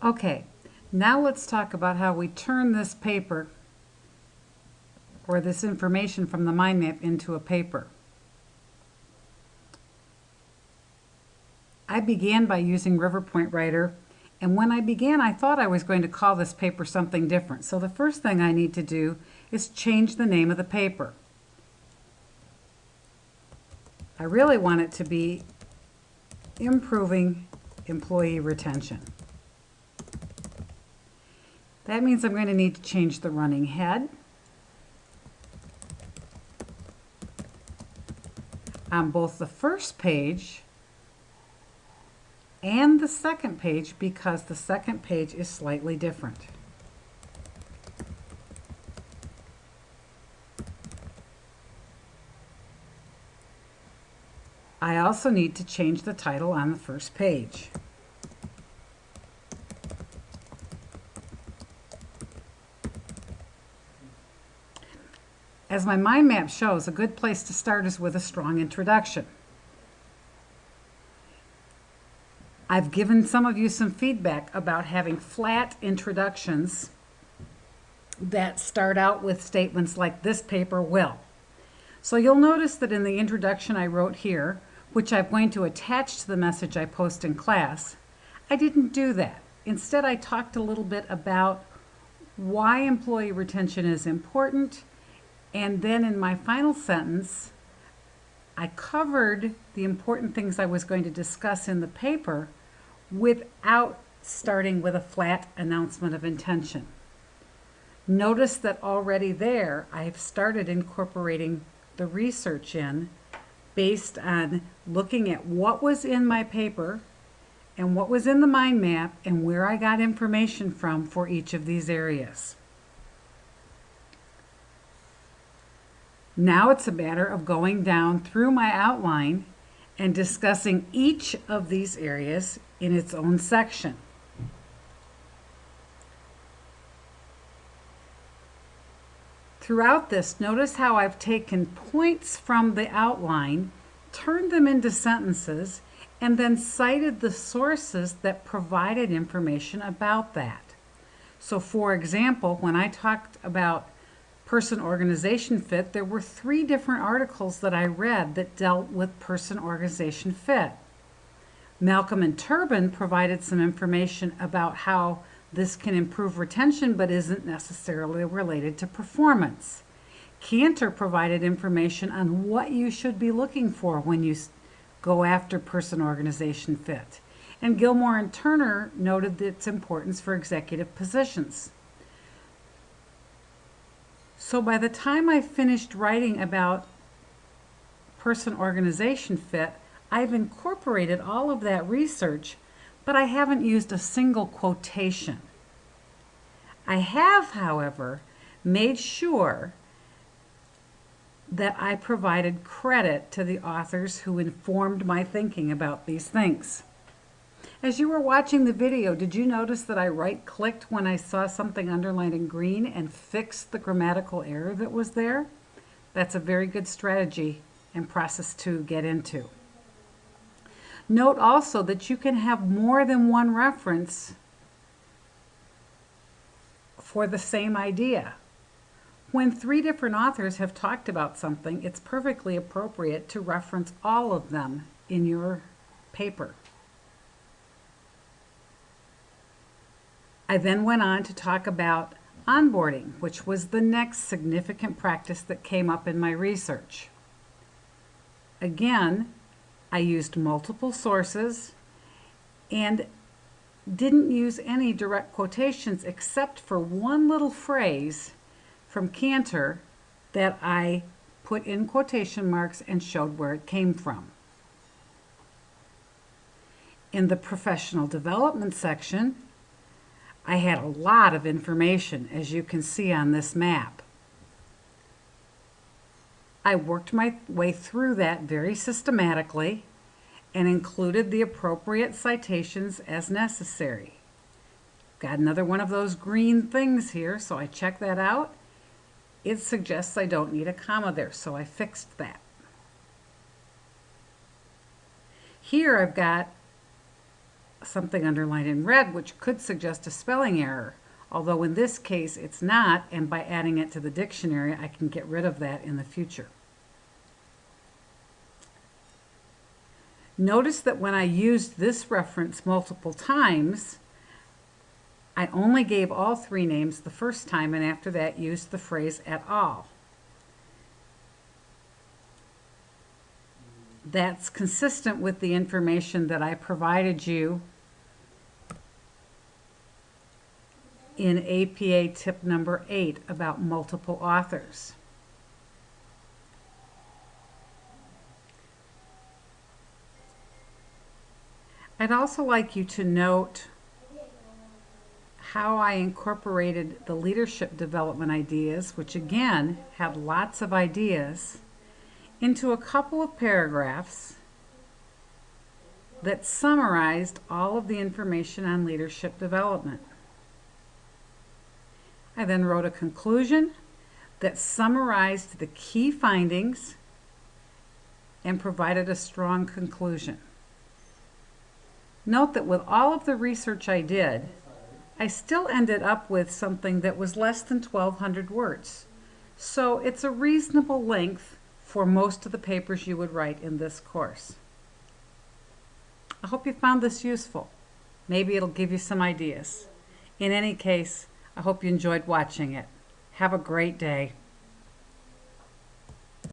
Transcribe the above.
Okay, now let's talk about how we turn this paper or this information from the mind map into a paper. I began by using Riverpoint Writer, and when I began, I thought I was going to call this paper something different. So the first thing I need to do is change the name of the paper. I really want it to be Improving Employee Retention. That means I'm going to need to change the running head. On both the first page and the second page, because the second page is slightly different. I also need to change the title on the first page. As my mind map shows, a good place to start is with a strong introduction. I've given some of you some feedback about having flat introductions that start out with statements like "this paper will." So you'll notice that in the introduction I wrote here, which I'm going to attach to the message I post in class, I didn't do that. Instead, I talked a little bit about why employee retention is important, and then in my final sentence, I covered the important things I was going to discuss in the paper without starting with a flat announcement of intention. Notice that already there, I've started incorporating the research in based on looking at what was in my paper and what was in the mind map and where I got information from for each of these areas. Now it's a matter of going down through my outline and discussing each of these areas in its own section. Throughout this, notice how I've taken points from the outline, turned them into sentences, and then cited the sources that provided information about that. So for example, when I talked about person-organization fit, there were 3 different articles that I read that dealt with person-organization fit. Malcolm and Turbin provided some information about how this can improve retention but isn't necessarily related to performance. Cantor provided information on what you should be looking for when you go after person-organization fit. And Gilmore and Turner noted its importance for executive positions. So by the time I finished writing about person-organization fit, I've incorporated all of that research, but I haven't used a single quotation. I have, however, made sure that I provided credit to the authors who informed my thinking about these things. As you were watching the video, did you notice that I right-clicked when I saw something underlined in green and fixed the grammatical error that was there? That's a very good strategy and process to get into. Note also that you can have more than one reference for the same idea. When 3 different authors have talked about something, it's perfectly appropriate to reference all of them in your paper. I then went on to talk about onboarding, which was the next significant practice that came up in my research. Again, I used multiple sources and didn't use any direct quotations except for one little phrase from Cantor that I put in quotation marks and showed where it came from. In the professional development section, I had a lot of information, as you can see on this map. I worked my way through that very systematically and included the appropriate citations as necessary. Got another one of those green things here, so I checked that out. It suggests I don't need a comma there, so I fixed that. Here I've got something underlined in red, which could suggest a spelling error. Although in this case it's not, and by adding it to the dictionary, I can get rid of that in the future. Notice that when I used this reference multiple times, I only gave all three names the first time, and after that used the phrase "et al." That's consistent with the information that I provided you in APA tip number 8 about multiple authors. I'd also like you to note how I incorporated the leadership development ideas, which again had lots of ideas, into a couple of paragraphs that summarized all of the information on leadership development. I then wrote a conclusion that summarized the key findings and provided a strong conclusion. Note that with all of the research I did, I still ended up with something that was less than 1,200 words. So it's a reasonable length for most of the papers you would write in this course. I hope you found this useful. Maybe it'll give you some ideas. In any case, I hope you enjoyed watching it. Have a great day.